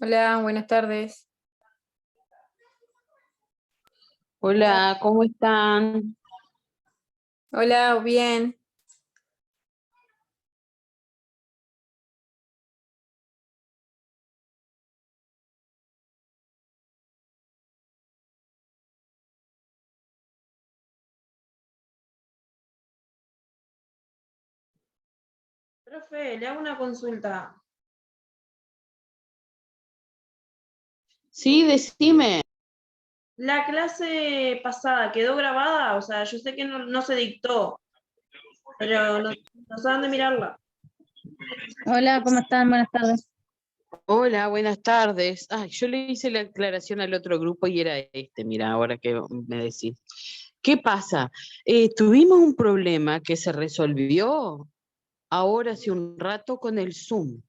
Hola, buenas tardes. Hola, ¿cómo están? Hola, bien. Profe, le hago una consulta. Sí, decime. La clase pasada quedó grabada, o sea, yo sé que no se dictó, pero no sé dónde mirarla. Hola, ¿cómo están? Buenas tardes. Hola, buenas tardes. Ay, yo le hice la aclaración al otro grupo y era mira, ahora que me decís. ¿Qué pasa? Tuvimos un problema que se resolvió ahora hace un rato con el Zoom.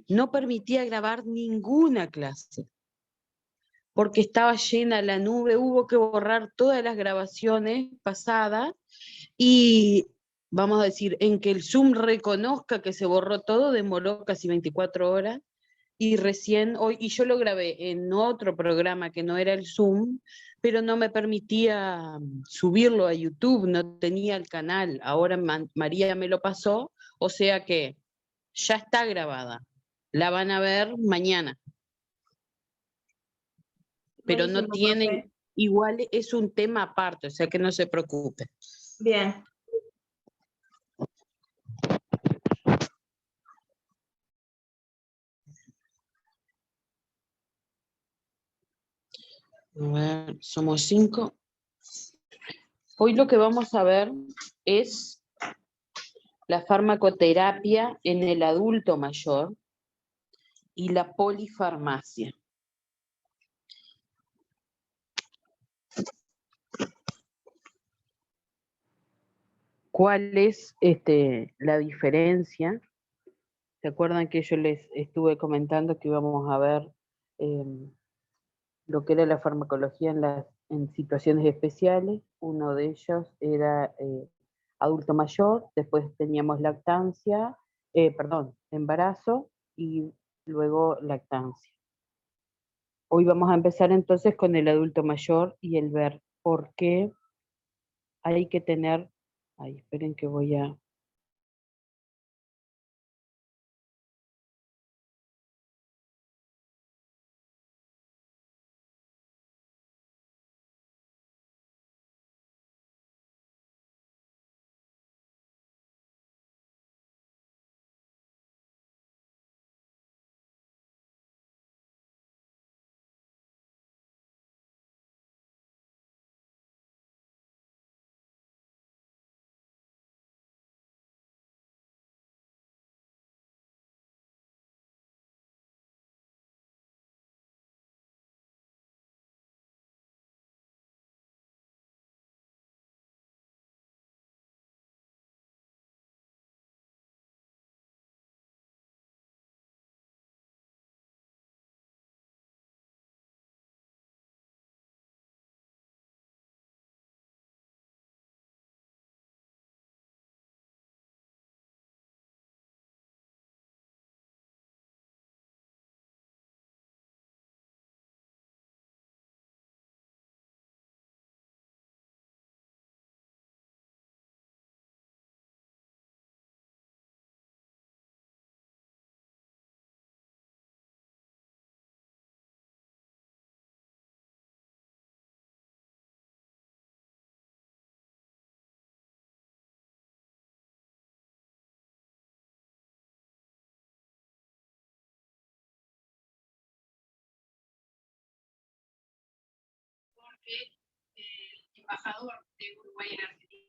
No permitía grabar ninguna clase porque estaba llena la nube, hubo que borrar todas las grabaciones pasadas y vamos a decir, en que el Zoom reconozca que se borró todo, demoró casi 24 horas. Y recién hoy, y yo lo grabé en otro programa que no era el Zoom, pero no me permitía subirlo a YouTube, no tenía el canal. Ahora María me lo pasó, o sea que ya está grabada. La van a ver mañana, pero no Buenísimo, tienen, profe. igual es un tema aparte, o sea que no se preocupe. Bien. A ver, somos 5. Hoy lo que vamos a ver es la farmacoterapia en el adulto mayor y la polifarmacia. ¿Cuál es la diferencia? ¿Se acuerdan que yo les estuve comentando que íbamos a ver lo que era la farmacología en situaciones especiales? Uno de ellos era adulto mayor, después teníamos lactancia, embarazo y luego lactancia. Hoy vamos a empezar entonces con el adulto mayor y el ver por qué hay que tener, ay, esperen que voy a... El embajador de Uruguay en Argentina.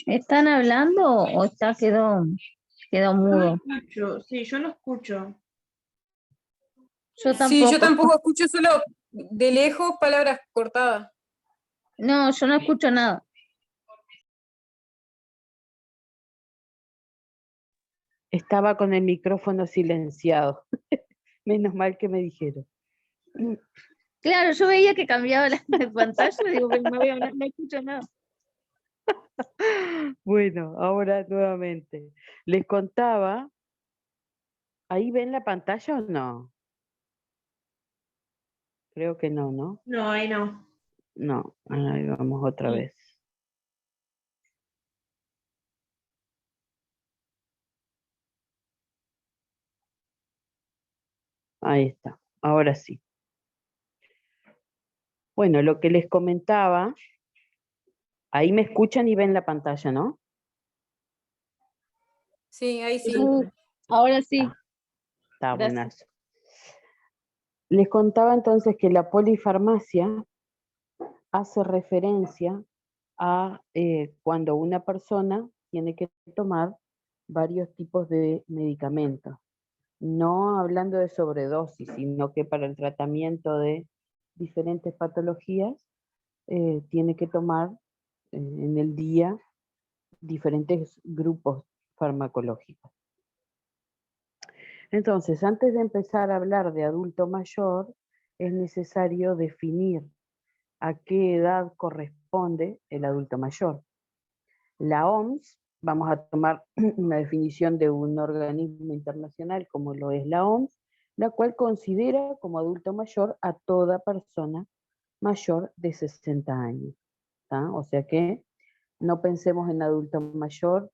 ¿Están hablando o quedó No mudo? escucho, sí, yo no escucho. Yo Sí, yo tampoco. tampoco escucho, solo de lejos palabras cortadas. No, yo no escucho nada. Estaba con el micrófono silenciado. Menos mal que me dijeron. Claro, yo veía que cambiaba la de pantalla y digo, pero no veo, no escucho nada. Bueno, ahora nuevamente. Les contaba, ¿ahí ven la pantalla o no? Creo que no, ¿no? No, ahí no. No, ahí vamos otra vez. Ahí está, ahora sí. Bueno, lo que les comentaba, ahí me escuchan y ven la pantalla, ¿no? Sí, ahí sí. Ahora sí. Está Gracias. buenazo. Les contaba entonces que la polifarmacia hace referencia a cuando una persona tiene que tomar varios tipos de medicamentos. No hablando de sobredosis, sino que para el tratamiento de diferentes patologías tiene que tomar en el día diferentes grupos farmacológicos. Entonces, antes de empezar a hablar de adulto mayor, es necesario definir a qué edad corresponde el adulto mayor. La OMS, vamos a tomar una definición de un organismo internacional como lo es la OMS, la cual considera como adulto mayor a toda persona mayor de 60 años. ¿tá? O sea que no pensemos en adulto mayor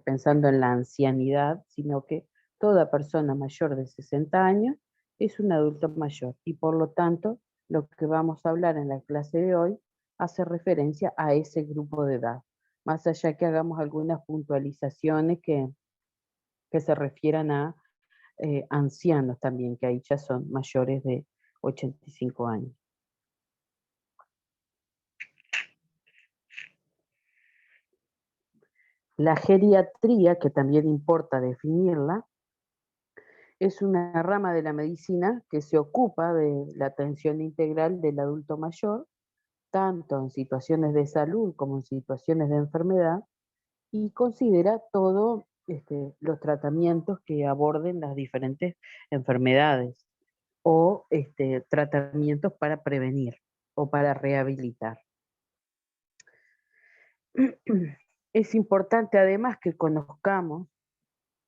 pensando en la ancianidad, sino que toda persona mayor de 60 años es un adulto mayor y por lo tanto lo que vamos a hablar en la clase de hoy hace referencia a ese grupo de edad, más allá que hagamos algunas puntualizaciones que se refieran a ancianos también, que ahí ya son mayores de 85 años. La geriatría, que también importa definirla, es una rama de la medicina que se ocupa de la atención integral del adulto mayor, tanto en situaciones de salud como en situaciones de enfermedad, y considera todos los tratamientos que aborden las diferentes enfermedades o tratamientos para prevenir o para rehabilitar. Es importante además que conozcamos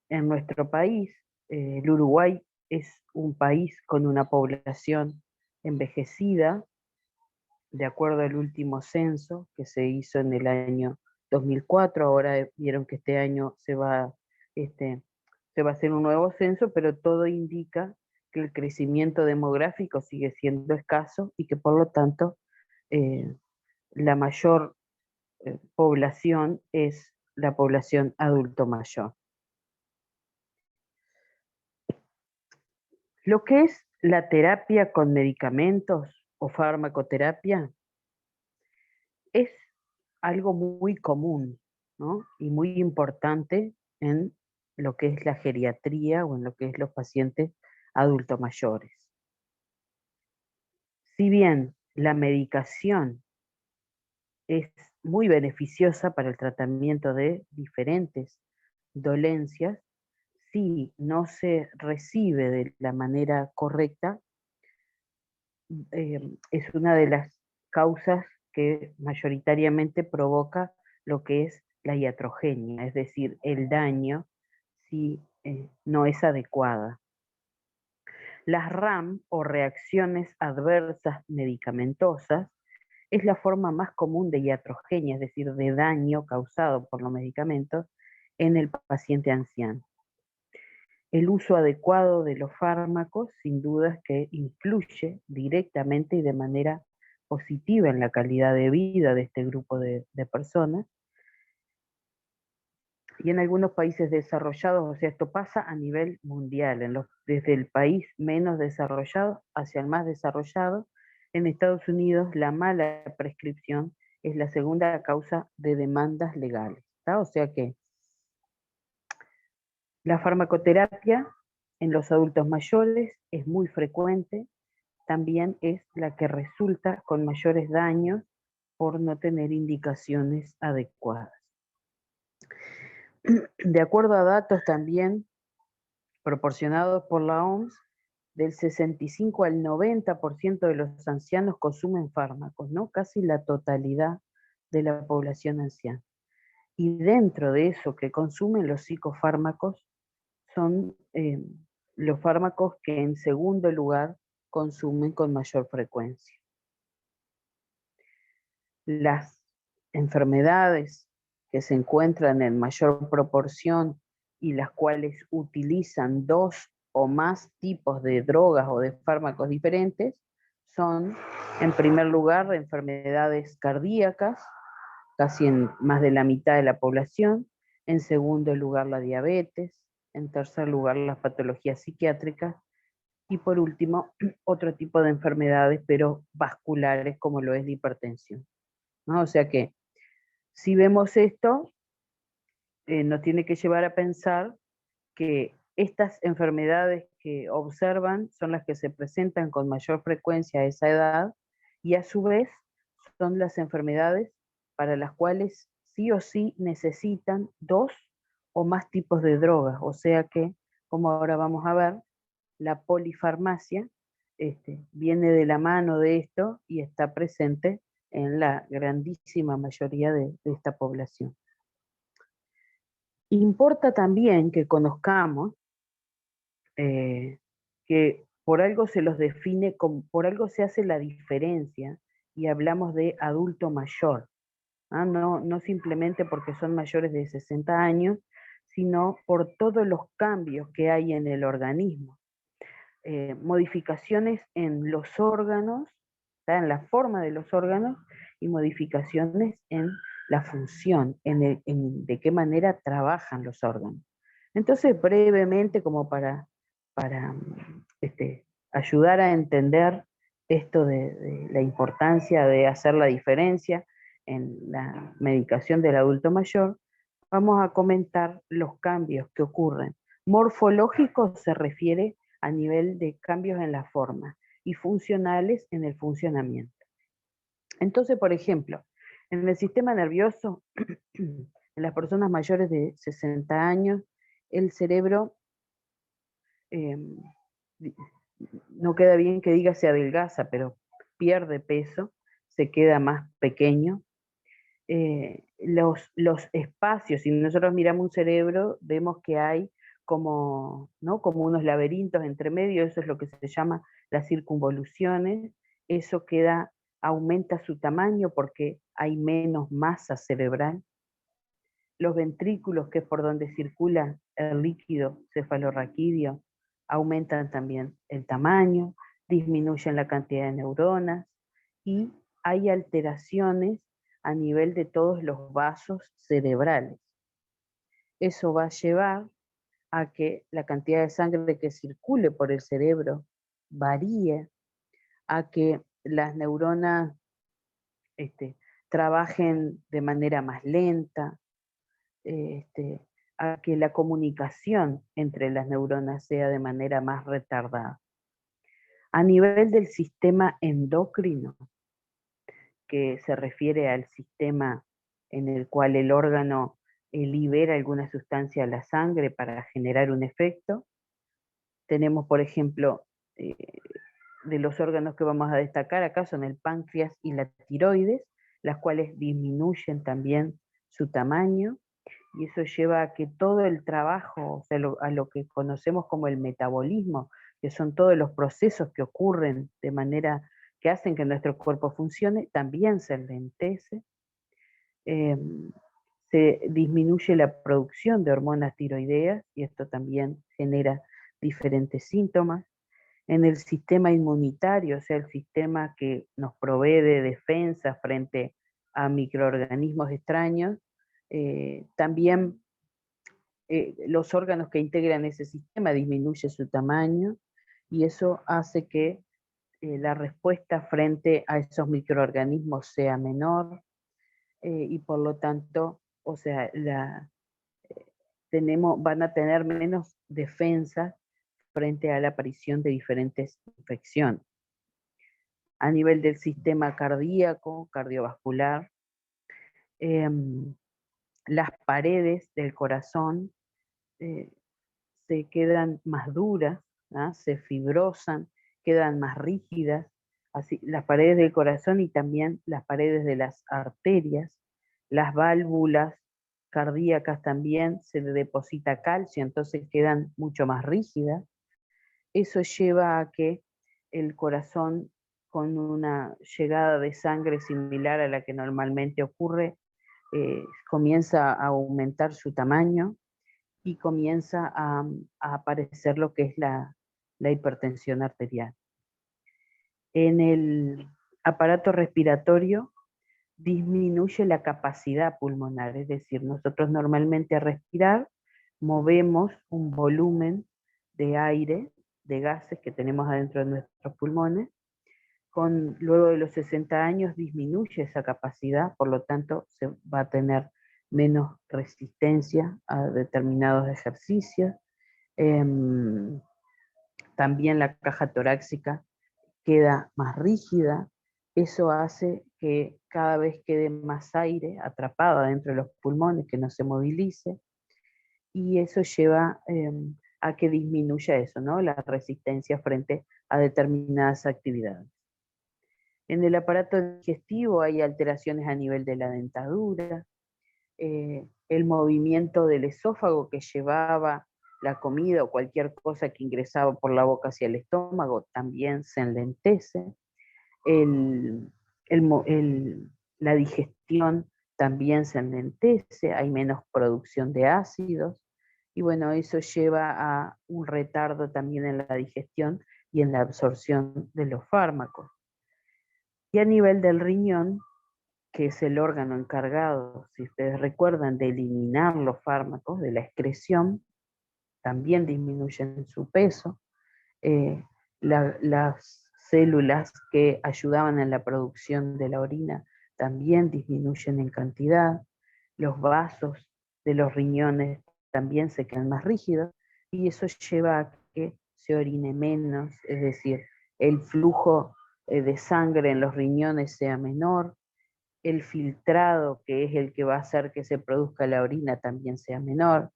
en nuestro país, el Uruguay es un país con una población envejecida, de acuerdo al último censo que se hizo en el año 2004, ahora vieron que este año se va a hacer un nuevo censo, pero todo indica que el crecimiento demográfico sigue siendo escaso y que por lo tanto la mayor población es la población adulto mayor. Lo que es la terapia con medicamentos o farmacoterapia es algo muy común, ¿no? Y muy importante en lo que es la geriatría o en lo que es los pacientes adultos mayores. Si bien la medicación es muy beneficiosa para el tratamiento de diferentes dolencias, si no se recibe de la manera correcta, es una de las causas que mayoritariamente provoca lo que es la iatrogenia, es decir, el daño si no es adecuada. Las RAM o reacciones adversas medicamentosas es la forma más común de iatrogenia, es decir, de daño causado por los medicamentos en el paciente anciano. El uso adecuado de los fármacos, sin duda, que influye directamente y de manera positiva en la calidad de vida de este grupo de personas. Y en algunos países desarrollados, o sea, esto pasa a nivel mundial, desde el país menos desarrollado hacia el más desarrollado. En Estados Unidos, la mala prescripción es la segunda causa de demandas legales. ¿tá? O sea que la farmacoterapia en los adultos mayores es muy frecuente, también es la que resulta con mayores daños por no tener indicaciones adecuadas. De acuerdo a datos también proporcionados por la OMS, del 65 al 90% de los ancianos consumen fármacos, ¿no? Casi la totalidad de la población anciana. Y dentro de eso que consumen los psicofármacos son los fármacos que en segundo lugar consumen con mayor frecuencia. Las enfermedades que se encuentran en mayor proporción y las cuales utilizan 2 o más tipos de drogas o de fármacos diferentes son, en primer lugar, enfermedades cardíacas, casi en más de la mitad de la población; en segundo lugar, la diabetes; en tercer lugar, las patologías psiquiátricas; y por último, otro tipo de enfermedades, pero vasculares, como lo es la hipertensión, ¿no? O sea que, si vemos esto, nos tiene que llevar a pensar que estas enfermedades que observan son las que se presentan con mayor frecuencia a esa edad, y a su vez son las enfermedades para las cuales sí o sí necesitan 2 o más tipos de drogas. O sea que, como ahora vamos a ver, la polifarmacia viene de la mano de esto y está presente en la grandísima mayoría de esta población. Importa también que conozcamos que por algo se los define, por algo se hace la diferencia y hablamos de adulto mayor. No simplemente porque son mayores de 60 años, sino por todos los cambios que hay en el organismo. Modificaciones en los órganos, en la forma de los órganos, y modificaciones en la función, en de qué manera trabajan los órganos. Entonces, brevemente, como para ayudar a entender esto de la importancia de hacer la diferencia en la medicación del adulto mayor, vamos a comentar los cambios que ocurren. Morfológicos se refiere a nivel de cambios en la forma, y funcionales en el funcionamiento. Entonces, por ejemplo, en el sistema nervioso, en las personas mayores de 60 años, el cerebro, no queda bien que diga se adelgaza, pero pierde peso, se queda más pequeño. Los espacios, si nosotros miramos un cerebro, vemos que hay como unos laberintos entre medio, eso es lo que se llama las circunvoluciones. Eso aumenta su tamaño porque hay menos masa cerebral. Los ventrículos, que es por donde circula el líquido cefalorraquídeo, aumentan también el tamaño, disminuyen la cantidad de neuronas, y hay alteraciones a nivel de todos los vasos cerebrales. Eso va a llevar a que la cantidad de sangre que circule por el cerebro varíe, a que las neuronas trabajen de manera más lenta, a que la comunicación entre las neuronas sea de manera más retardada. A nivel del sistema endocrino, que se refiere al sistema en el cual el órgano libera alguna sustancia a la sangre para generar un efecto, tenemos, por ejemplo, de los órganos que vamos a destacar acá son el páncreas y la tiroides, las cuales disminuyen también su tamaño, y eso lleva a que todo el trabajo, o sea, a lo que conocemos como el metabolismo, que son todos los procesos que ocurren de manera que hacen que nuestro cuerpo funcione, también se enlentece. Se disminuye la producción de hormonas tiroideas, y esto también genera diferentes síntomas. En el sistema inmunitario, o sea, el sistema que nos provee de defensa frente a microorganismos extraños, también los órganos que integran ese sistema disminuyen su tamaño, y eso hace que la respuesta frente a esos microorganismos sea menor, y por lo tanto, o sea, van a tener menos defensa frente a la aparición de diferentes infecciones. A nivel del sistema cardíaco, cardiovascular, las paredes del corazón se quedan más duras, se fibrosan, quedan más rígidas, así las paredes del corazón y también las paredes de las arterias, las válvulas cardíacas también se le deposita calcio, entonces quedan mucho más rígidas. Eso lleva a que el corazón, con una llegada de sangre similar a la que normalmente ocurre, comienza a aumentar su tamaño y comienza a aparecer lo que es la hipertensión arterial. En el aparato respiratorio disminuye la capacidad pulmonar, es decir, nosotros normalmente al respirar movemos un volumen de aire, de gases que tenemos adentro de nuestros pulmones. Luego de los 60 años disminuye esa capacidad, por lo tanto se va a tener menos resistencia a determinados ejercicios. También la caja torácica queda más rígida. Eso hace que cada vez quede más aire atrapado dentro de los pulmones, que no se movilice, y eso lleva a que disminuya eso, ¿no? La resistencia frente a determinadas actividades. En el aparato digestivo hay alteraciones a nivel de la dentadura, el movimiento del esófago que llevaba la comida o cualquier cosa que ingresaba por la boca hacia el estómago también se enlentece. La digestión también se enlentece, hay menos producción de ácidos, y bueno, eso lleva a un retardo también en la digestión y en la absorción de los fármacos. Y a nivel del riñón, que es el órgano encargado, si ustedes recuerdan, de eliminar los fármacos de la excreción, también disminuyen su peso. Las células que ayudaban en la producción de la orina también disminuyen en cantidad. Los vasos de los riñones también se quedan más rígidos, y eso lleva a que se orine menos, es decir, el flujo de sangre en los riñones sea menor, el filtrado, que es el que va a hacer que se produzca la orina, también sea menor.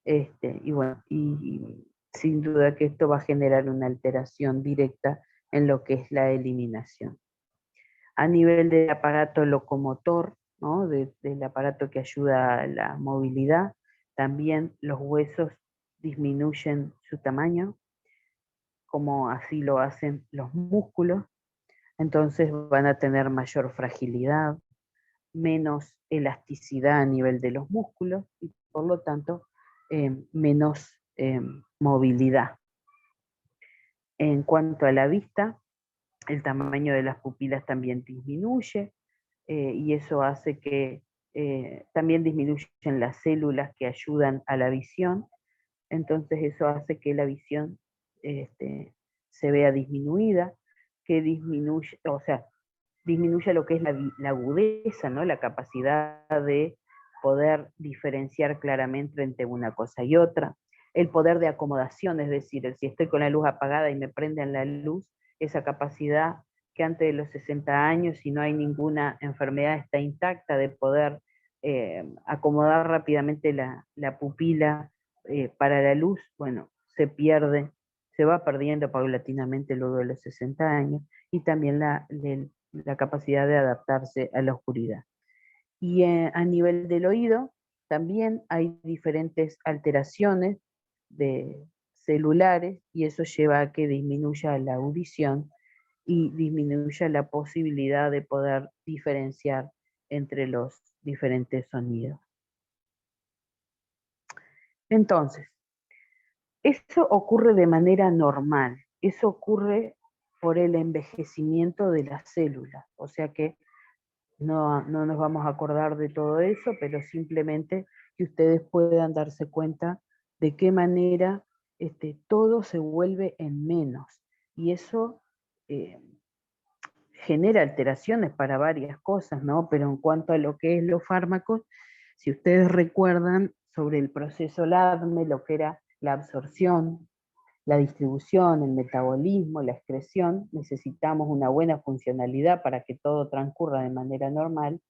Y bueno, y sin duda que esto va a generar una alteración directa en lo que es la eliminación. A nivel del aparato locomotor, ¿no? Del aparato que ayuda a la movilidad, también los huesos disminuyen su tamaño, como así lo hacen los músculos, entonces van a tener mayor fragilidad, menos elasticidad a nivel de los músculos y por lo tanto menos movilidad. En cuanto a la vista, el tamaño de las pupilas también disminuye, y eso hace que también disminuyen las células que ayudan a la visión, entonces eso hace que la visión se vea disminuida, que disminuye, o sea, disminuye lo que es la agudeza, ¿no? La capacidad de poder diferenciar claramente entre una cosa y otra, el poder de acomodación, es decir, si estoy con la luz apagada y me prenden la luz, esa capacidad que antes de los 60 años, si no hay ninguna enfermedad, está intacta, de poder acomodar rápidamente la pupila para la luz, bueno, se pierde, se va perdiendo paulatinamente luego de los 60 años, y también la capacidad de adaptarse a la oscuridad. Y a nivel del oído, también hay diferentes alteraciones celulares, y eso lleva a que disminuya la audición y disminuya la posibilidad de poder diferenciar entre los diferentes sonidos. Entonces, eso ocurre de manera normal, eso ocurre por el envejecimiento de las células, o sea que no nos vamos a acordar de todo eso, pero simplemente que ustedes puedan darse cuenta de qué manera todo se vuelve en menos, y eso genera alteraciones para varias cosas, ¿no? Pero en cuanto a lo que es los fármacos, si ustedes recuerdan sobre el proceso LADME, lo que era la absorción, la distribución, el metabolismo, la excreción, necesitamos una buena funcionalidad para que todo transcurra de manera normal,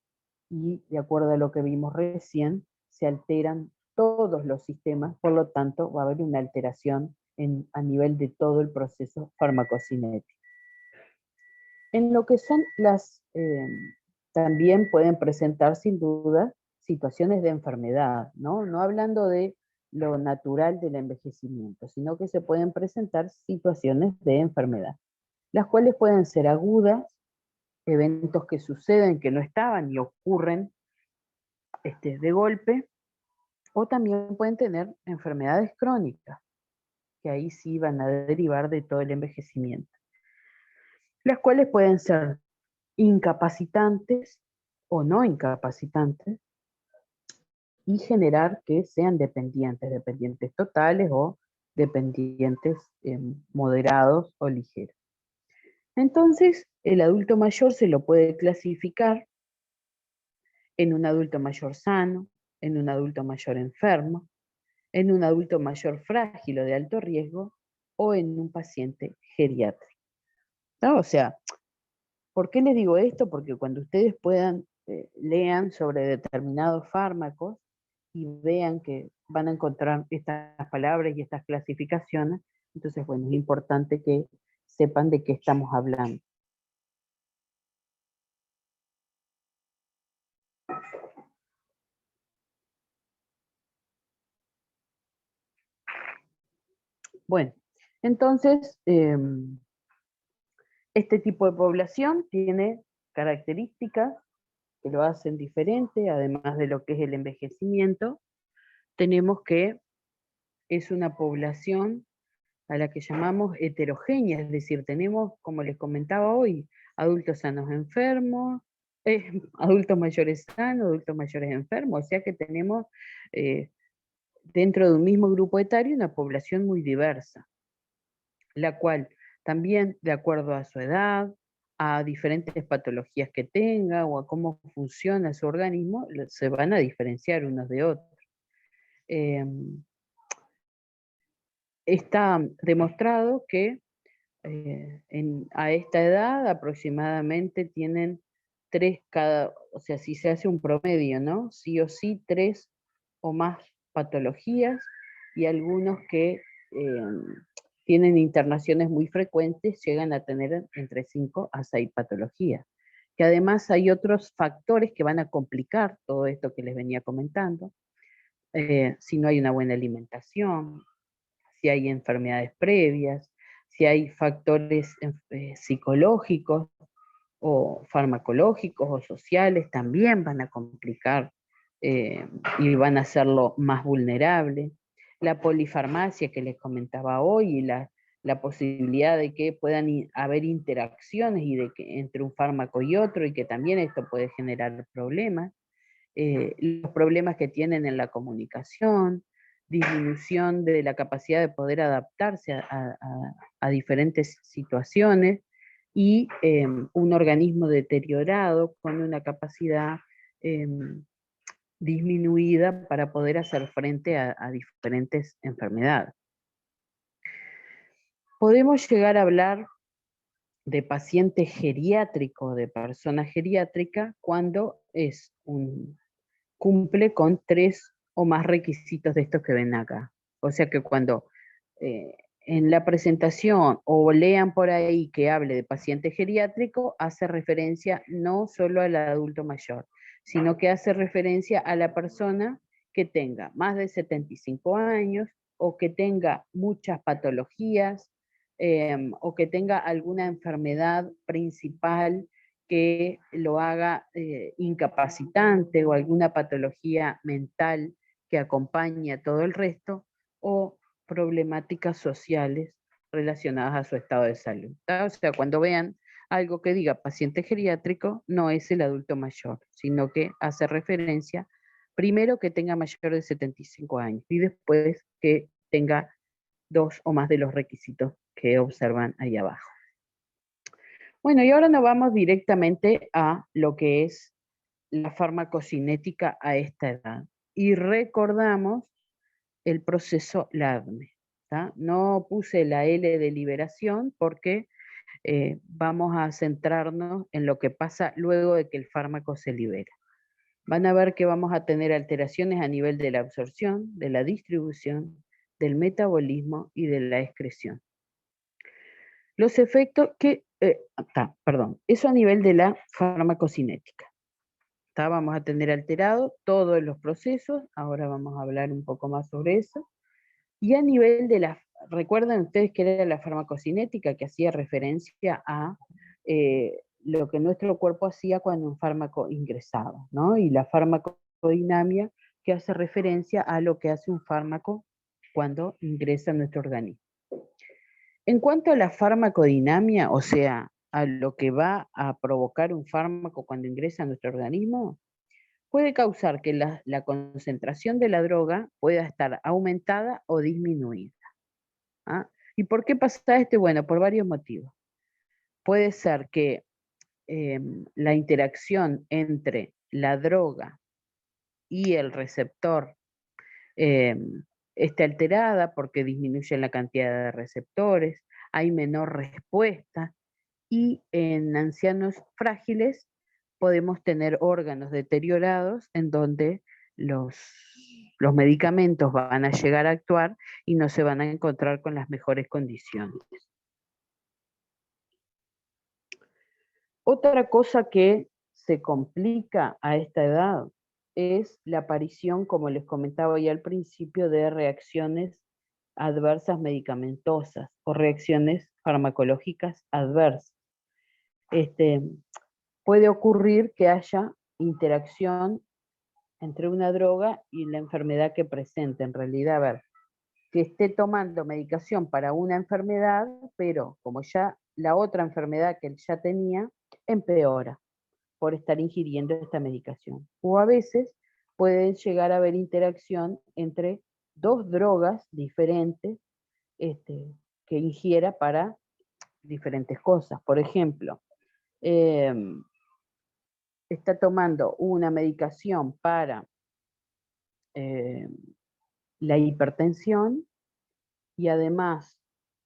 y de acuerdo a lo que vimos recién, se alteran todos los sistemas, por lo tanto va a haber una alteración a nivel de todo el proceso farmacocinético. En lo que son también pueden presentar sin duda situaciones de enfermedad, ¿no? No hablando de lo natural del envejecimiento, sino que se pueden presentar situaciones de enfermedad, las cuales pueden ser agudas, eventos que suceden que no estaban y ocurren de golpe, o también pueden tener enfermedades crónicas, que ahí sí van a derivar de todo el envejecimiento, las cuales pueden ser incapacitantes o no incapacitantes, y generar que sean dependientes, dependientes totales o dependientes moderados o ligeros. Entonces, el adulto mayor se lo puede clasificar en un adulto mayor sano, en un adulto mayor enfermo, en un adulto mayor frágil o de alto riesgo, o en un paciente geriátrico, ¿no? O sea, ¿por qué les digo esto? Porque cuando ustedes puedan, lean sobre determinados fármacos y vean que van a encontrar estas palabras y estas clasificaciones, entonces, bueno, es importante que sepan de qué estamos hablando. Bueno, entonces, este tipo de población tiene características que lo hacen diferente, además de lo que es el envejecimiento. Tenemos que es una población a la que llamamos heterogénea, es decir, tenemos, como les comentaba hoy, adultos sanos enfermos, adultos mayores sanos, adultos mayores enfermos, o sea que tenemos dentro de un mismo grupo etario una población muy diversa, la cual también, de acuerdo a su edad, a diferentes patologías que tenga o a cómo funciona su organismo, se van a diferenciar unos de otros. Está demostrado que a esta edad aproximadamente tienen 3 cada, o sea, si se hace un promedio, ¿no? Sí o sí 3 o más patologías, y algunos que tienen internaciones muy frecuentes llegan a tener entre 5 a 6 patologías. Que además hay otros factores que van a complicar todo esto que les venía comentando. Si no hay una buena alimentación, si hay enfermedades previas, si hay factores psicológicos o farmacológicos o sociales, también van a complicar y van a hacerlo más vulnerable. La polifarmacia que les comentaba hoy y la posibilidad de que puedan haber interacciones y de que, entre un fármaco y otro, y que también esto puede generar problemas. Los problemas que tienen en la comunicación, disminución de la capacidad de poder adaptarse a diferentes situaciones, y un organismo deteriorado con una capacidad disminuida para poder hacer frente a diferentes enfermedades. Podemos llegar a hablar de paciente geriátrico, de persona geriátrica, cuando cumple con 3 o más requisitos de estos que ven acá. O sea que cuando en la presentación o lean por ahí que hable de paciente geriátrico, hace referencia no solo al adulto mayor, sino que hace referencia a la persona que tenga más de 75 años o que tenga muchas patologías o que tenga alguna enfermedad principal que lo haga incapacitante, o alguna patología mental que acompañe a todo el resto, o problemáticas sociales relacionadas a su estado de salud. O sea, cuando vean algo que diga paciente geriátrico, no es el adulto mayor, sino que hace referencia primero que tenga mayor de 75 años y después que tenga 2 o más de los requisitos que observan ahí abajo. Bueno, y ahora nos vamos directamente a lo que es la farmacocinética a esta edad. Y recordamos el proceso LADME. No puse la L de liberación porque vamos a centrarnos en lo que pasa luego de que el fármaco se libera. Van a ver que vamos a tener alteraciones a nivel de la absorción, de la distribución, del metabolismo y de la excreción. Los efectos que, eso a nivel de la farmacocinética. Vamos a tener alterado todos los procesos, ahora vamos a hablar un poco más sobre eso. Y a nivel de la, recuerdan ustedes que era la farmacocinética que hacía referencia a lo que nuestro cuerpo hacía cuando un fármaco ingresaba, ¿no? Y la farmacodinamia que hace referencia a lo que hace un fármaco cuando ingresa a nuestro organismo. En cuanto a la farmacodinamia, o sea, a lo que va a provocar un fármaco cuando ingresa a nuestro organismo, puede causar que la concentración de la droga pueda estar aumentada o disminuida. ¿Ah? ¿Y por qué pasa esto? Bueno, por varios motivos. Puede ser que la interacción entre la droga y el receptor esté alterada porque disminuye la cantidad de receptores, hay menor respuesta y en ancianos frágiles podemos tener órganos deteriorados en donde los medicamentos van a llegar a actuar y no se van a encontrar con las mejores condiciones. Otra cosa que se complica a esta edad es la aparición, como les comentaba ya al principio, de reacciones adversas medicamentosas o reacciones farmacológicas adversas. Puede ocurrir que haya interacción entre una droga y la enfermedad que presenta. En realidad, a ver, que esté tomando medicación para una enfermedad, pero como ya la otra enfermedad que él ya tenía, empeora por estar ingiriendo esta medicación. O a veces puede llegar a haber interacción entre dos drogas diferentes que ingiera para diferentes cosas. Por ejemplo, está tomando una medicación para la hipertensión y además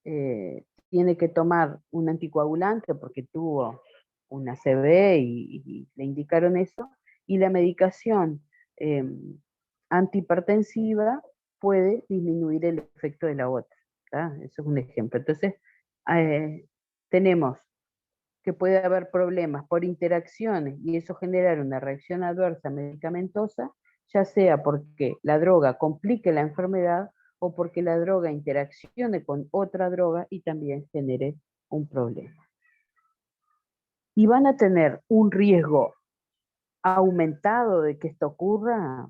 tiene que tomar un anticoagulante porque tuvo una ACV y le indicaron eso, y la medicación antihipertensiva puede disminuir el efecto de la otra. ¿tá? Eso es un ejemplo. Entonces, tenemos que puede haber problemas por interacciones y eso generar una reacción adversa medicamentosa, ya sea porque la droga complique la enfermedad o porque la droga interaccione con otra droga y también genere un problema. Y van a tener un riesgo aumentado de que esto ocurra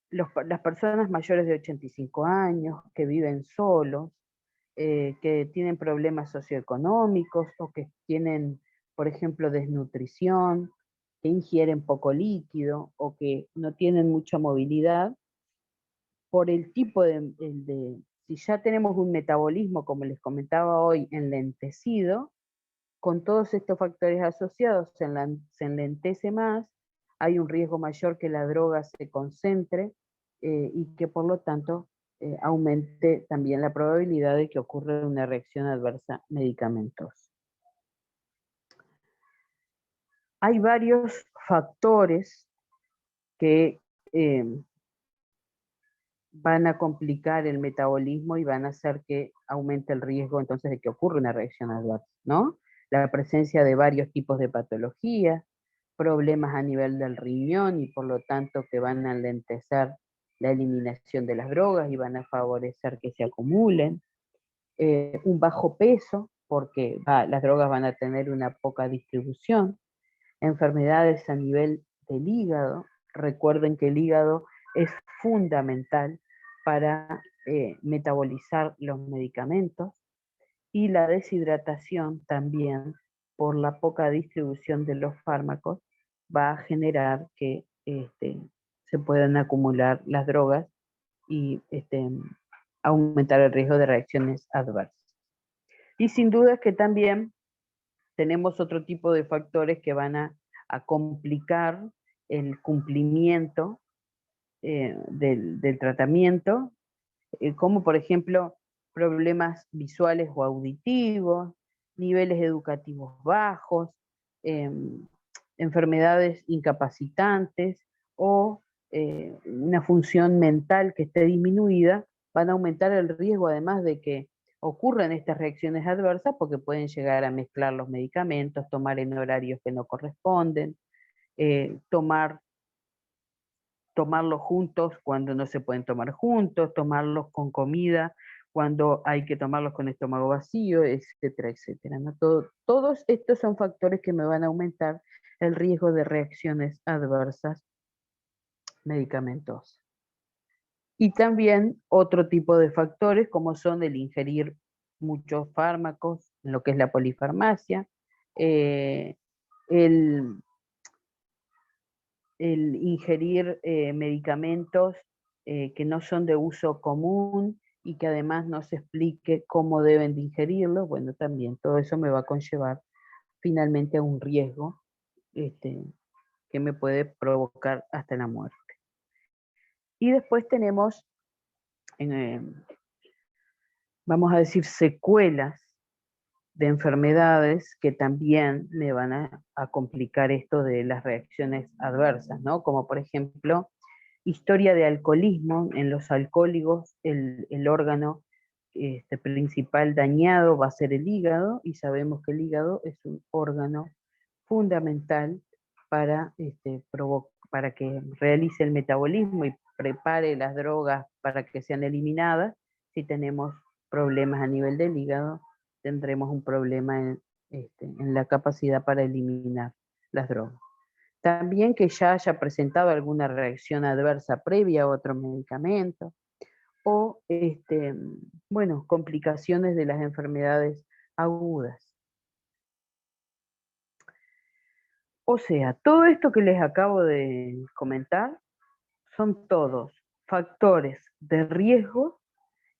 las personas mayores de 85 años, que viven solos, que tienen problemas socioeconómicos o que tienen, por ejemplo, desnutrición, que ingieren poco líquido o que no tienen mucha movilidad, por el tipo si ya tenemos un metabolismo, como les comentaba hoy, enlentecido, con todos estos factores asociados se enlentece más, hay un riesgo mayor que la droga se concentre y que por lo tanto aumente también la probabilidad de que ocurra una reacción adversa medicamentosa. Hay varios factores que van a complicar el metabolismo y van a hacer que aumente el riesgo entonces de que ocurra una reacción adversa, ¿no? La presencia de varios tipos de patologías, problemas a nivel del riñón y por lo tanto que van a enlentecer la eliminación de las drogas y van a favorecer que se acumulen, un bajo peso, porque las drogas van a tener una poca distribución, enfermedades a nivel del hígado, recuerden que el hígado es fundamental para metabolizar los medicamentos, y la deshidratación también, por la poca distribución de los fármacos, va a generar que se puedan acumular las drogas y aumentar el riesgo de reacciones adversas. Y sin duda es que también tenemos otro tipo de factores que van a complicar el cumplimiento del tratamiento, como por ejemplo problemas visuales o auditivos, niveles educativos bajos, enfermedades incapacitantes o una función mental que esté disminuida, van a aumentar el riesgo además de que ocurran estas reacciones adversas porque pueden llegar a mezclar los medicamentos, tomar en horarios que no corresponden, tomarlos juntos cuando no se pueden tomar juntos, tomarlos con comida cuando hay que tomarlos con estómago vacío, etcétera, etcétera, ¿no? Todos estos son factores que me van a aumentar el riesgo de reacciones adversas medicamentosas. Y también otro tipo de factores como son el ingerir muchos fármacos, en lo que es la polifarmacia, el ingerir medicamentos que no son de uso común y que además no se explique cómo deben de ingerirlos, bueno, también todo eso me va a conllevar finalmente a un riesgo que me puede provocar hasta la muerte. Y después tenemos, vamos a decir, secuelas de enfermedades que también me van a complicar esto de las reacciones adversas, ¿no? Como por ejemplo, historia de alcoholismo. En los alcohólicos el órgano principal dañado va a ser el hígado, y sabemos que el hígado es un órgano fundamental para, para que realice el metabolismo y prepare las drogas para que sean eliminadas. Si tenemos problemas a nivel del hígado, tendremos un problema en la capacidad para eliminar las drogas. También que ya haya presentado alguna reacción adversa previa a otro medicamento, o bueno, complicaciones de las enfermedades agudas. O sea, todo esto que les acabo de comentar son todos factores de riesgo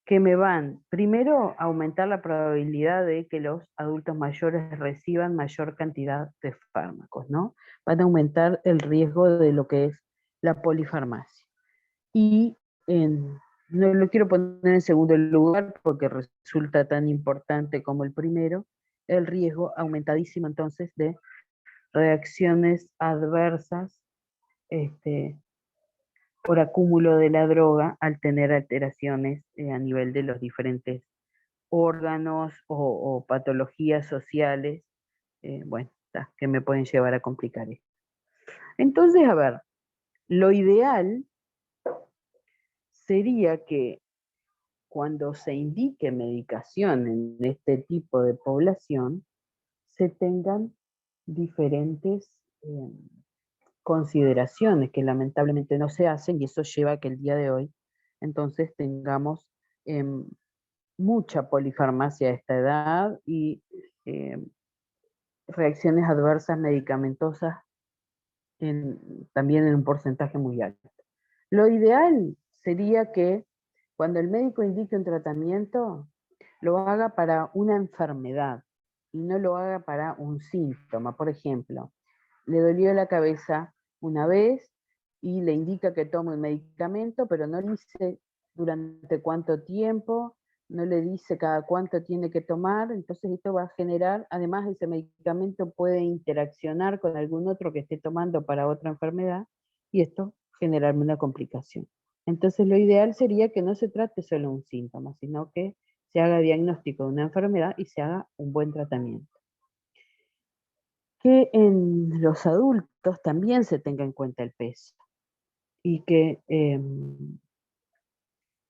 que me van, primero, a aumentar la probabilidad de que los adultos mayores reciban mayor cantidad de fármacos, ¿no? Van a aumentar el riesgo de lo que es la polifarmacia. Y no lo quiero poner en segundo lugar porque resulta tan importante como el primero, el riesgo aumentadísimo entonces de reacciones adversas por acúmulo de la droga al tener alteraciones a nivel de los diferentes órganos o patologías sociales, bueno, que me pueden llevar a complicar esto. Entonces, a ver, lo ideal sería que cuando se indique medicación en este tipo de población, se tengan diferentes consideraciones que lamentablemente no se hacen, y eso lleva a que el día de hoy entonces tengamos mucha polifarmacia a esta edad y reacciones adversas medicamentosas también en un porcentaje muy alto. Lo ideal sería que cuando el médico indique un tratamiento, lo haga para una enfermedad y no lo haga para un síntoma. Por ejemplo, le dolió la cabeza una vez y le indica que tome un medicamento, pero no le dice durante cuánto tiempo, no le dice cada cuánto tiene que tomar. Entonces esto va a generar, además ese medicamento puede interaccionar con algún otro que esté tomando para otra enfermedad, y esto generarme una complicación. Entonces lo ideal sería que no se trate solo un síntoma, sino que se haga diagnóstico de una enfermedad y se haga un buen tratamiento. Que en los adultos también se tenga en cuenta el peso y que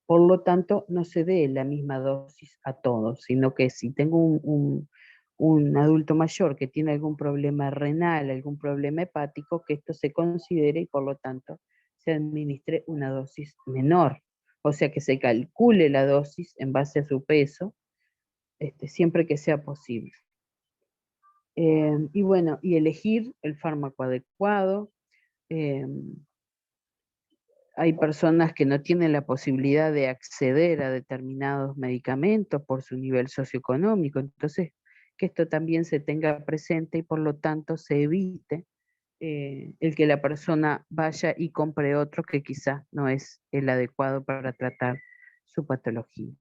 por lo tanto no se dé la misma dosis a todos, sino que si tengo un adulto mayor que tiene algún problema renal, algún problema hepático, que esto se considere y por lo tanto se administre una dosis menor. O sea, que se calcule la dosis en base a su peso, siempre que sea posible. Y bueno, y elegir el fármaco adecuado. Hay personas que no tienen la posibilidad de acceder a determinados medicamentos por su nivel socioeconómico, entonces que esto también se tenga presente y por lo tanto se evite el que la persona vaya y compre otro que quizás no es el adecuado para tratar su patología.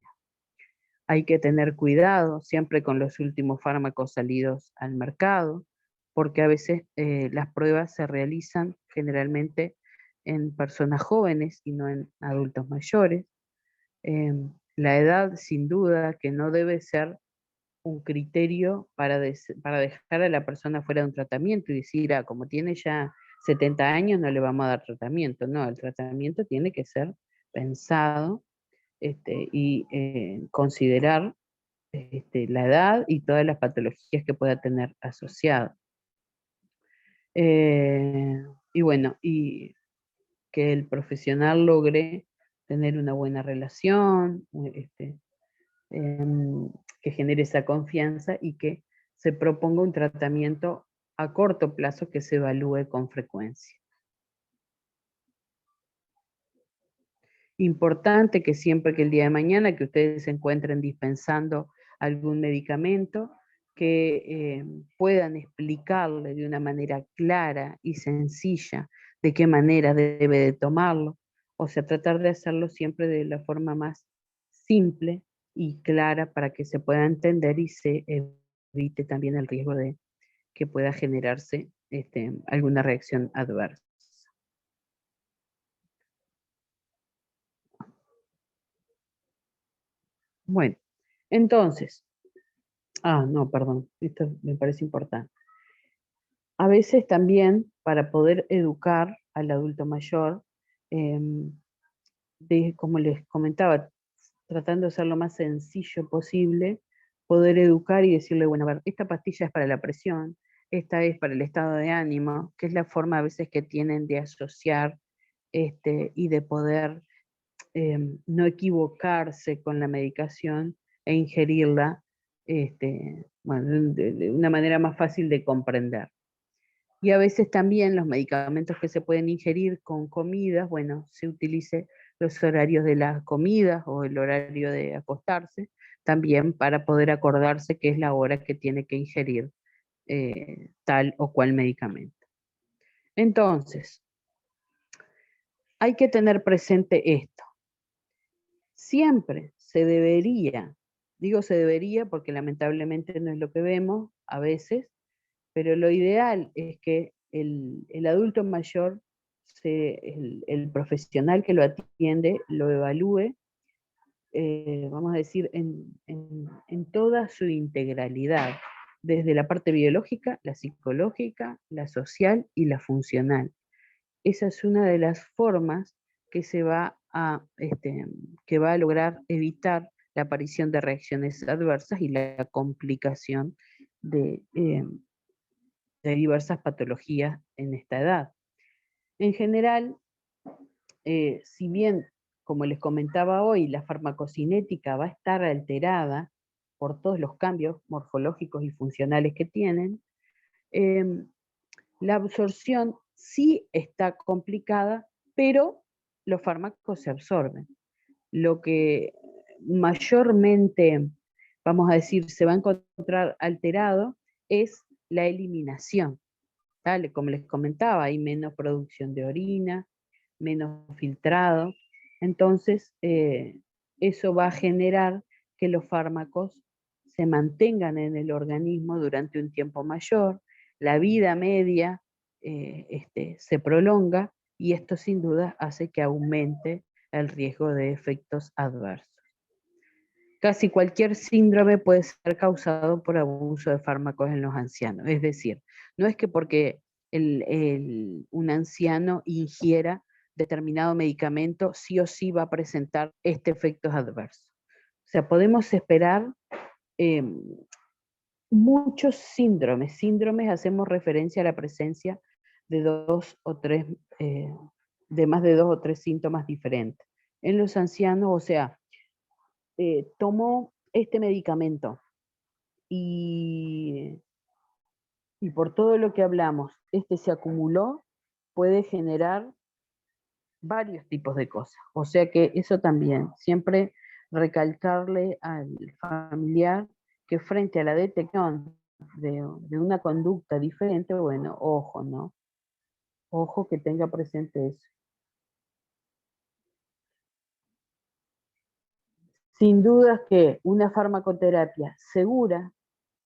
Hay que tener cuidado siempre con los últimos fármacos salidos al mercado, porque a veces las pruebas se realizan generalmente en personas jóvenes y no en adultos mayores. La edad, sin duda, que no debe ser un criterio para dejar a la persona fuera de un tratamiento y decir, como tiene ya 70 años no le vamos a dar tratamiento, no, el tratamiento tiene que ser pensado y considerar la edad y todas las patologías que pueda tener asociado. Y bueno, y que el profesional logre tener una buena relación, que genere esa confianza y que se proponga un tratamiento a corto plazo que se evalúe con frecuencia. Importante que siempre que el día de mañana que ustedes se encuentren dispensando algún medicamento, que puedan explicarle de una manera clara y sencilla de qué manera debe de tomarlo. O sea, tratar de hacerlo siempre de la forma más simple y clara para que se pueda entender y se evite también el riesgo de que pueda generarse alguna reacción adversa. Bueno, entonces, no, perdón, esto me parece importante. A veces también para poder educar al adulto mayor, como les comentaba, tratando de ser lo más sencillo posible, poder educar y decirle, bueno, a ver, esta pastilla es para la presión, esta es para el estado de ánimo, que es la forma a veces que tienen de asociar y de poder no equivocarse con la medicación e ingerirla bueno, de una manera más fácil de comprender. Y a veces también los medicamentos que se pueden ingerir con comidas, bueno, se utilice los horarios de las comidas o el horario de acostarse, también para poder acordarse qué es la hora que tiene que ingerir tal o cual medicamento. Entonces, hay que tener presente esto. Siempre se debería, digo se debería porque lamentablemente no es lo que vemos a veces, pero lo ideal es que el adulto mayor, el profesional que lo atiende, lo evalúe, vamos a decir, en toda su integralidad, desde la parte biológica, la psicológica, la social y la funcional. Esa es una de las formas que que va a lograr evitar la aparición de reacciones adversas y la complicación de diversas patologías en esta edad. En general, si bien, como les comentaba hoy, la farmacocinética va a estar alterada por todos los cambios morfológicos y funcionales que tienen, la absorción sí está complicada, pero los fármacos se absorben. Lo que mayormente, vamos a decir, se va a encontrar alterado es la eliminación. ¿Vale? Como les comentaba, hay menos producción de orina, menos filtrado. Entonces, eso va a generar que los fármacos se mantengan en el organismo durante un tiempo mayor, la vida media se prolonga y esto sin duda hace que aumente el riesgo de efectos adversos. Casi cualquier síndrome puede ser causado por abuso de fármacos en los ancianos. Es decir, no es que porque un anciano ingiera determinado medicamento, sí o sí va a presentar efectos adversos. O sea, podemos esperar muchos síndromes. Síndromes hacemos referencia a la presencia de de más de 2 o 3 síntomas diferentes. En los ancianos, o sea, tomó este medicamento y por todo lo que hablamos, se acumuló, puede generar varios tipos de cosas. O sea que eso también, siempre recalcarle al familiar que frente a la detección de una conducta diferente, bueno, ojo, ¿no? Ojo que tenga presente eso. Sin duda que una farmacoterapia segura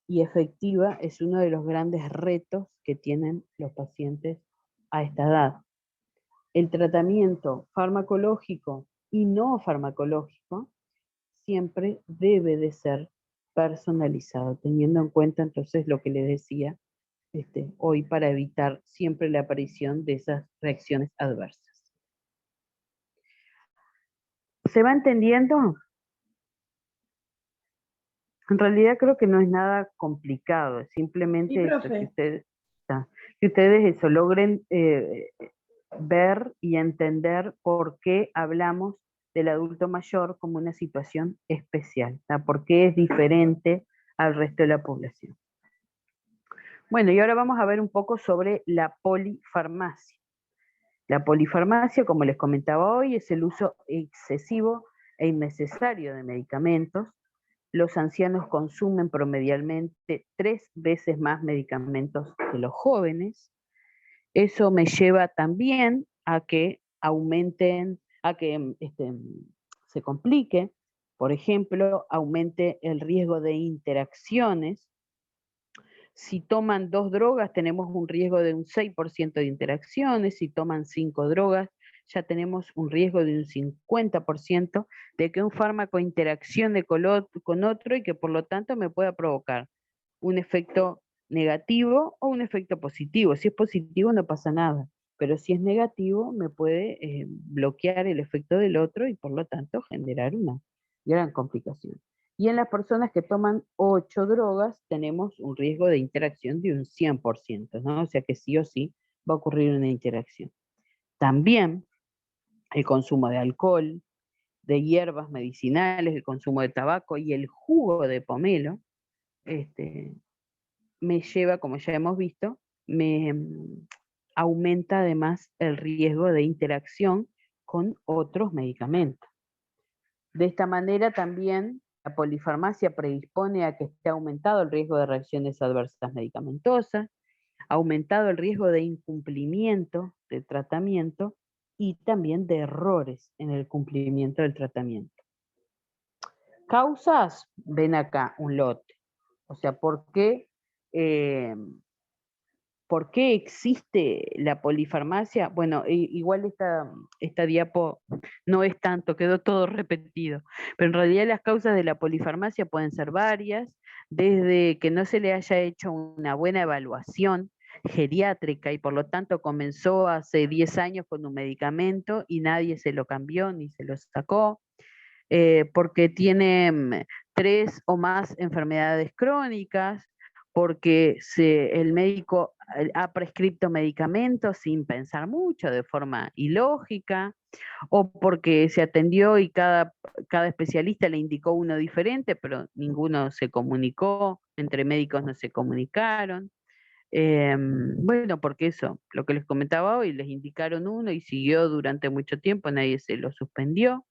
y efectiva es uno de los grandes retos que tienen los pacientes a esta edad. El tratamiento farmacológico y no farmacológico siempre debe de ser personalizado, teniendo en cuenta entonces lo que les decía, hoy para evitar siempre la aparición de esas reacciones adversas. ¿Se va entendiendo? En realidad creo que no es nada complicado, es simplemente Sí, eso, profe. que ustedes eso, logren ver y entender por qué hablamos del adulto mayor como una situación especial, por qué es diferente al resto de la población. Bueno, y ahora vamos a ver un poco sobre la polifarmacia. La polifarmacia, como les comentaba hoy, es el uso excesivo e innecesario de medicamentos. Los ancianos consumen promedialmente 3 veces más medicamentos que los jóvenes. Eso me lleva también a que aumenten, a que se complique, por ejemplo, aumente el riesgo de interacciones. Si toman 2 drogas, tenemos un riesgo de un 6% de interacciones. Si toman 5 drogas, ya tenemos un riesgo de un 50% de que un fármaco interaccione con otro y que por lo tanto me pueda provocar un efecto negativo o un efecto positivo. Si es positivo no pasa nada, pero si es negativo me puede bloquear el efecto del otro y por lo tanto generar una gran complicación. Y en las personas que toman 8 drogas tenemos un riesgo de interacción de un 100%, ¿no? O sea que sí o sí va a ocurrir una interacción. También el consumo de alcohol, de hierbas medicinales, el consumo de tabaco y el jugo de pomelo, me lleva, como ya hemos visto, me aumenta además el riesgo de interacción con otros medicamentos. De esta manera también la polifarmacia predispone a que esté aumentado el riesgo de reacciones adversas medicamentosas, aumentado el riesgo de incumplimiento del tratamiento y también de errores en el cumplimiento del tratamiento. Causas, ven acá un lote. O sea, ¿por qué existe la polifarmacia? Bueno, igual esta diapo no es tanto, quedó todo repetido, pero en realidad las causas de la polifarmacia pueden ser varias, desde que no se le haya hecho una buena evaluación geriátrica y por lo tanto comenzó hace 10 años con un medicamento y nadie se lo cambió ni se lo sacó, porque tiene 3 o más enfermedades crónicas, porque el médico ha prescrito medicamentos sin pensar mucho, de forma ilógica, o porque se atendió y cada especialista le indicó uno diferente, pero ninguno se comunicó, entre médicos no se comunicaron. Bueno, porque eso, lo que les comentaba hoy, les indicaron uno y siguió durante mucho tiempo, nadie se lo suspendió.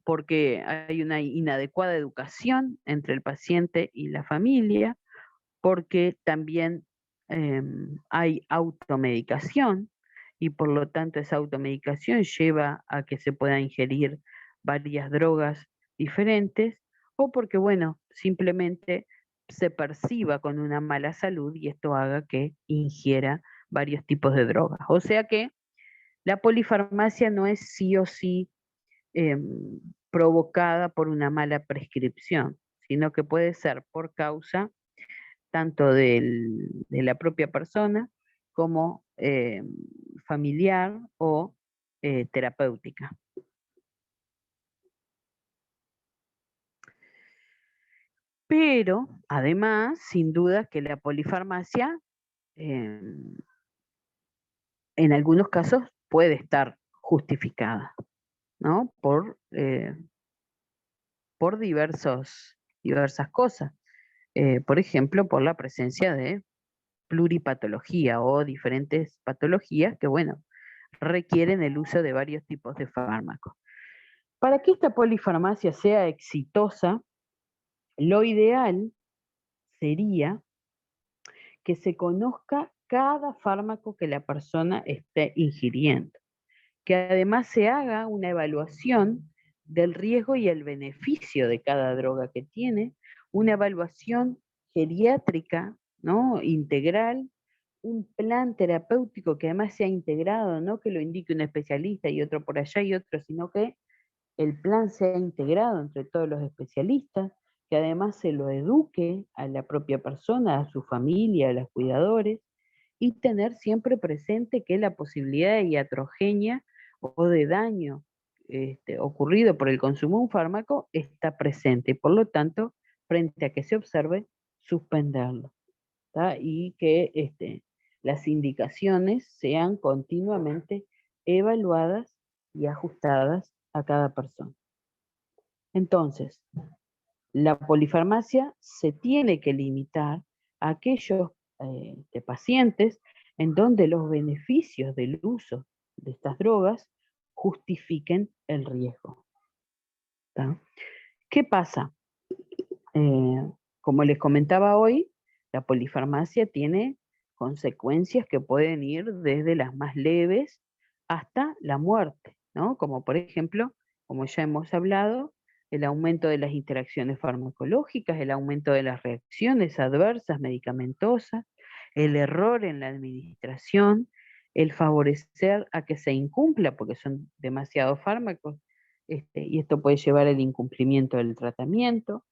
Porque hay una inadecuada educación entre el paciente y la familia, porque también hay automedicación y por lo tanto esa automedicación lleva a que se pueda ingerir varias drogas diferentes, o porque, bueno, simplemente se perciba con una mala salud y esto haga que ingiera varios tipos de drogas. O sea que la polifarmacia no es sí o sí provocada por una mala prescripción, sino que puede ser por causa tanto de la propia persona como familiar o terapéutica. Pero, además, sin duda que la polifarmacia en algunos casos puede estar justificada, ¿no? Por diversas cosas. Por ejemplo, por la presencia de pluripatología o diferentes patologías que, bueno, requieren el uso de varios tipos de fármacos. Para que esta polifarmacia sea exitosa, lo ideal sería que se conozca cada fármaco que la persona esté ingiriendo, que además se haga una evaluación del riesgo y el beneficio de cada droga que tiene, una evaluación geriátrica, ¿no? Integral, un plan terapéutico que además sea integrado, no que lo indique un especialista y otro por allá y otro, sino que el plan sea integrado entre todos los especialistas, que además se lo eduque a la propia persona, a su familia, a los cuidadores, y tener siempre presente que la posibilidad de iatrogenia o de daño ocurrido por el consumo de un fármaco está presente, y por lo tanto, frente a que se observe, suspenderlo, ¿tá? Y que las indicaciones sean continuamente evaluadas y ajustadas a cada persona. Entonces, la polifarmacia se tiene que limitar a aquellos pacientes en donde los beneficios del uso de estas drogas justifiquen el riesgo, ¿tá? ¿Qué pasa? Como les comentaba hoy, la polifarmacia tiene consecuencias que pueden ir desde las más leves hasta la muerte, ¿no? Como por ejemplo, como ya hemos hablado, el aumento de las interacciones farmacológicas, el aumento de las reacciones adversas medicamentosas, el error en la administración, el favorecer a que se incumpla, porque son demasiados fármacos, y esto puede llevar al incumplimiento del tratamiento.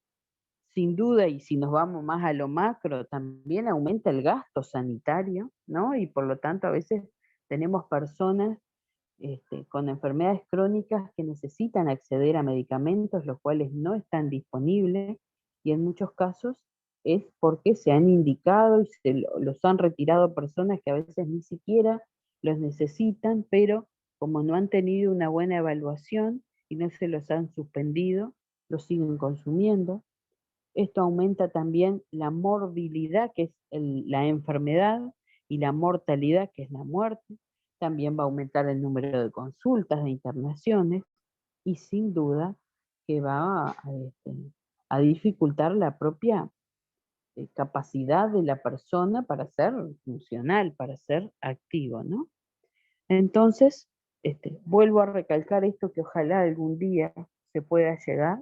Sin duda, y si nos vamos más a lo macro, también aumenta el gasto sanitario, ¿no? Y por lo tanto a veces tenemos personas con enfermedades crónicas que necesitan acceder a medicamentos, los cuales no están disponibles, y en muchos casos es porque se han indicado y los han retirado personas que a veces ni siquiera los necesitan, pero como no han tenido una buena evaluación y no se los han suspendido, los siguen consumiendo. Esto aumenta también la morbilidad, que es la enfermedad, y la mortalidad, que es la muerte. También va a aumentar el número de consultas, de internaciones, y sin duda que va a dificultar la propia capacidad de la persona para ser funcional, para ser activo, ¿no? Entonces, vuelvo a recalcar esto, que ojalá algún día se pueda llegar.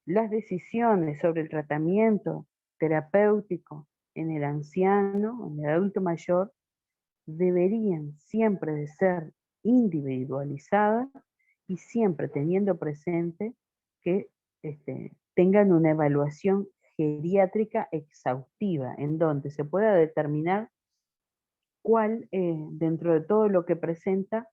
Las decisiones sobre el tratamiento terapéutico en el anciano, en el adulto mayor, deberían siempre de ser individualizadas y siempre teniendo presente que tengan una evaluación geriátrica exhaustiva, en donde se pueda determinar cuál, dentro de todo lo que presenta,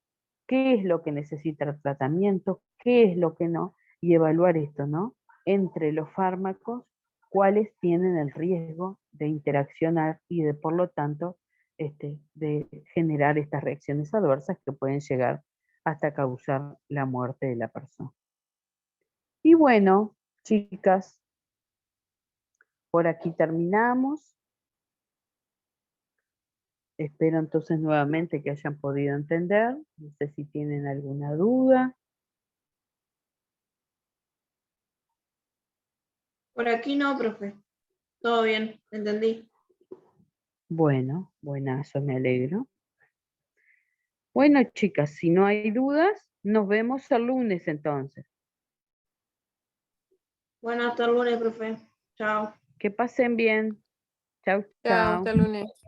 qué es lo que necesita tratamiento, qué es lo que no, y evaluar esto, ¿no? Entre los fármacos, cuáles tienen el riesgo de interaccionar y de, por lo tanto, de generar estas reacciones adversas que pueden llegar hasta causar la muerte de la persona. Y bueno, chicas, por aquí terminamos. Espero entonces nuevamente que hayan podido entender. No sé si tienen alguna duda. Por aquí no, profe. Todo bien, entendí. Bueno, buenazo, me alegro. Bueno, chicas, si no hay dudas, nos vemos el lunes entonces. Bueno, hasta el lunes, profe. Chao. Que pasen bien. Chau, Chao, chau. hasta el lunes.